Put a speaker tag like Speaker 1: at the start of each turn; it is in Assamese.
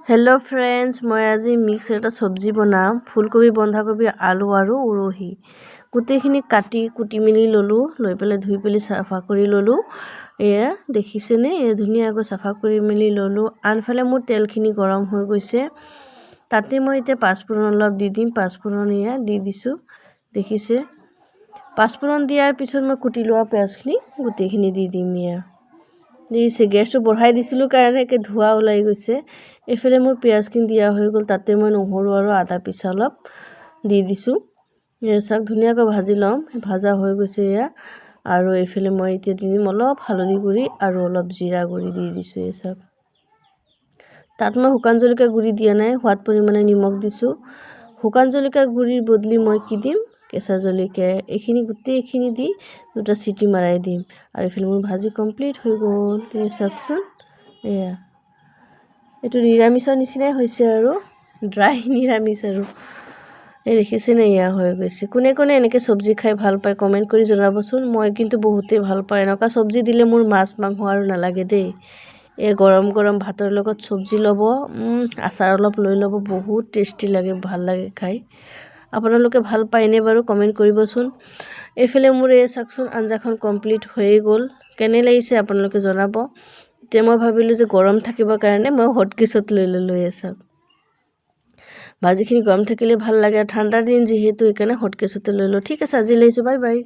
Speaker 1: हेलो फ्रेंड्स, मैं आज मिक्स एटा सब्जी बनाम फुलकबि बंधाकबि आलू और उरही गोटेखिनि कुटी मिली ललो लै पेले धुई पेली साफा करि ललो। एया देखिसेने ए धुनियाকৈ साफा करि मिली ललो। आनफाले मोर तेलखिनि गरम হৈ গৈছে। ताते মই এতিয়া पाँचफोरन অলপ দি দিম। पाँचफोरन एया দি दिसु देखिसे। पाँचफोरन दियार पिছত মই कुटी लोৱা पियाजखिनि गोटेखिनि দি দিম। एया दिसे गैसটো बढ़ाई दिसिलु कारण एके धुआ ओলাই গৈছে। एफाले मोर पियाजखिनि दिया হৈ গ'ল। ताते মই নহৰু আৰু আদা পিছা অলপ দি দিছো। এই চাক ধুনিয়াকৈ ভাজি লম। ভাজা হৈ গৈছে এয়া। আৰু এফালে মই এতিয়া দি দিম অলপ হালধি গুড়ি আৰু অলপ জিৰা গুড়ি দি দিছো। এই চাক তাত মই শুকান জলকীয়া গুড়ি দিয়া নাই, সোৱাদ পৰিমাণে নিমখ দিছো। শুকান জলকীয়া গুড়িৰ বদলি মই কি দিম, কেঁচা জলকীয়া এইখিনি গোটেইখিনি দি দুটা চিটি মাৰাই দিম। আৰু এফালে মোৰ ভাজি কমপ্লিট হৈ গ'ল। এই চাকচোন এয়া এটো নিৰামিষৰ নিচিনাই হৈছে আৰু ড্ৰাই নিৰামিষ আৰু এই দেখিছেনে এয়া হৈ গৈছে। কোনে কোনে এনেকৈ সবজি খাই ভাল পায় কমেন্ট কৰি জনাবচোন। মই কিন্তু বহুতেই ভাল পাওঁ। এনেকুৱা সবজি দিলে মোৰ মাছ মাংস আৰু নালাগে দেই। এই গৰম গৰম ভাতৰ লগত সবজি ল'ব, আচাৰ অলপ লৈ ল'ব, বহুত টেষ্টি লাগে, ভাল লাগে খাই। আপোনালোকে ভাল পায়নে বাৰু কমেন্ট কৰিবচোন। এইফালে মোৰ এই চাকচোন আঞ্জাখন কমপ্লিট হৈয়ে গ'ল। কেনে লাগিছে আপোনালোকে জনাব। এতিয়া মই ভাবিলোঁ যে গৰম থাকিবৰ কাৰণে মই হটকেছত লৈ ল'লো। চাওক ভাজিখিনি গৰম থাকিলে ভাল লাগে, ঠাণ্ডা দিন যিহেতু সেইকাৰণে হটকেছতে লৈ লওঁ। ঠিক আছে, আজি লৈছোঁ, বাই বাই।